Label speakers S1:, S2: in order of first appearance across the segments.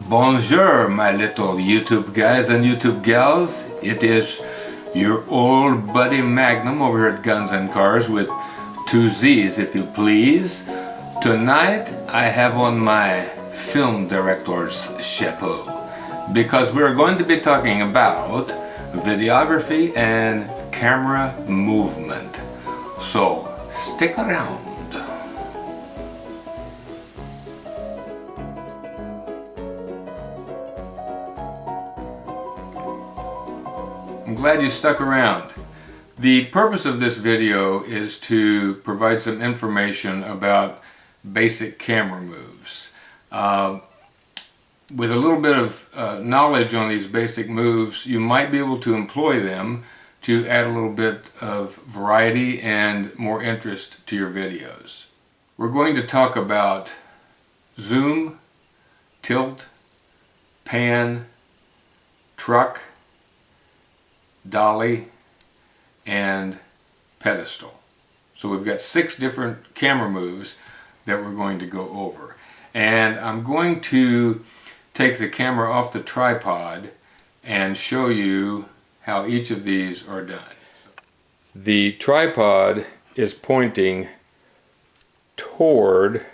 S1: Bonjour, my little YouTube guys and YouTube gals. It is your old buddy Magnum over here at Guns and Cars with two Z's, if you please. Tonight I have on my film director's chapeau because we're going to be talking about videography and camera movement. So stick around. I'm glad you stuck around. The purpose of this video is to provide some information about basic camera moves. With a little bit of knowledge on these basic moves, you might be able to employ them to add a little bit of variety and more interest to your videos. We're going to talk about zoom, tilt, pan, truck, dolly, and pedestal. So we've got 6 different camera moves that we're going to go over. And I'm going to take the camera off the tripod and show you how each of these are done. The tripod is pointing toward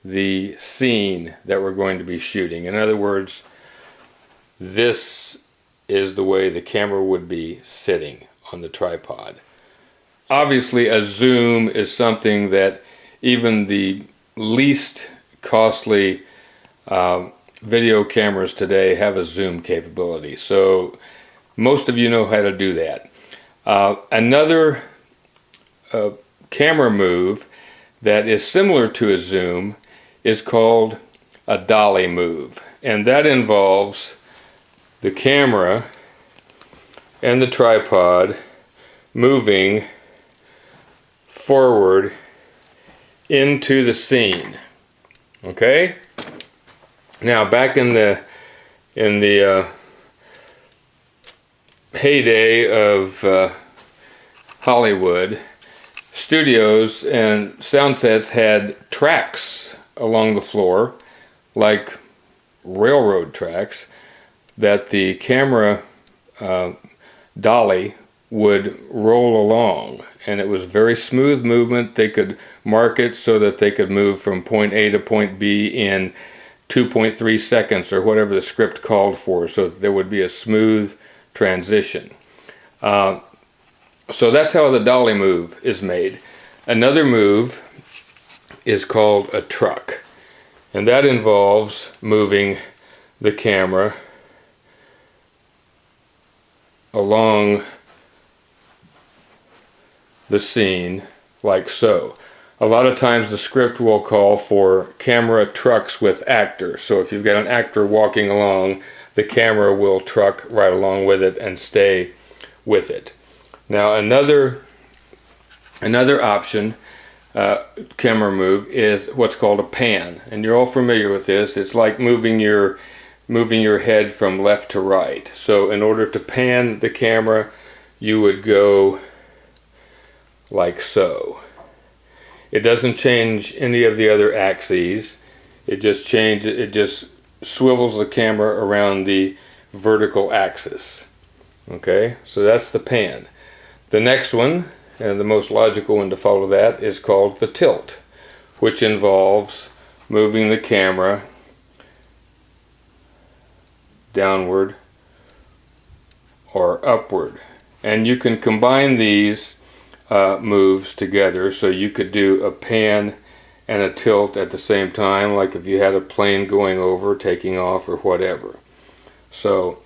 S1: the scene that we're going to be shooting. In other words, this is the way the camera would be sitting on the tripod. Obviously, a zoom is something that even the least costly video cameras today have a zoom capability. So most of you know how to do that. Another camera move that is similar to a zoom is called a dolly move, and that involves the camera and the tripod moving forward into the scene. Okay? Now, back in the heyday of Hollywood, studios and sound sets had tracks along the floor, like railroad tracks, that the camera dolly would roll along, and it was very smooth movement. They could mark it so that they could move from point A to point B in 2.3 seconds or whatever the script called for, so that there would be a smooth transition. So that's how the dolly move is made. Another move is called a truck, and that involves moving the camera along the scene like so. A lot of times the script will call for camera trucks with actors. So if you've got an actor walking along, the camera will truck right along with it and stay with it. Now another option, camera move, is what's called a pan, and you're all familiar with this. It's like moving your head from left to right. So in order to pan the camera, you would go like so. It doesn't change any of the other axes. It just swivels the camera around the vertical axis. Okay, so that's the pan. The next one, and the most logical one to follow that, is called the tilt, which involves moving the camera downward or upward, and you can combine these moves together, so you could do a pan and a tilt at the same time, like if you had a plane going over, taking off, or whatever. So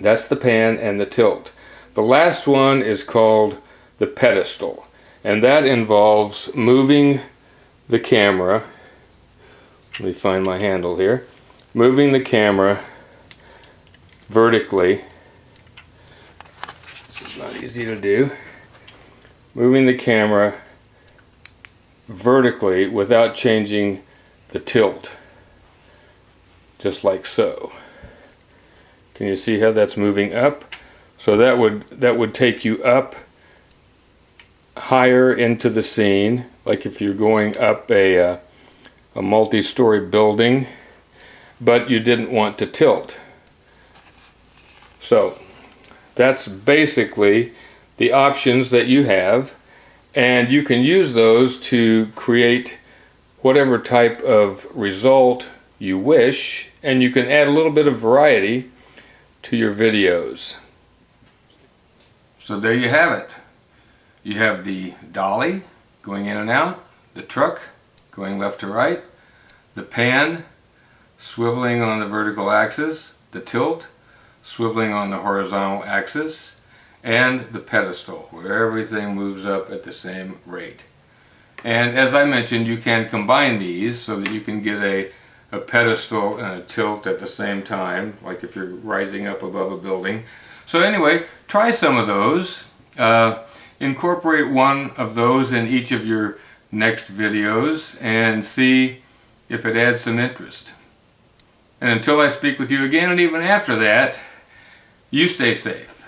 S1: that's the pan and the tilt. The last one is called the pedestal, and that involves moving the camera, let me find my handle here, moving the camera vertically. This is not easy to do. Moving the camera vertically without changing the tilt, just like so. Can you see how that's moving up? So that would take you up higher into the scene, like if you're going up a multi-story building. but you didn't want to tilt. So that's basically the options that you have, and you can use those to create whatever type of result you wish, and you can add a little bit of variety to your videos. So there you have it. You have the dolly going in and out, the truck going left to right, the pan swiveling on the vertical axis, the tilt swiveling on the horizontal axis, and the pedestal where everything moves up at the same rate. And as I mentioned, you can combine these so that you can get a pedestal and a tilt at the same time, like if you're rising up above a building. So anyway, try some of those. Incorporate one of those in each of your next videos and see if it adds some interest. And until I speak with you again, and even after that, you stay safe.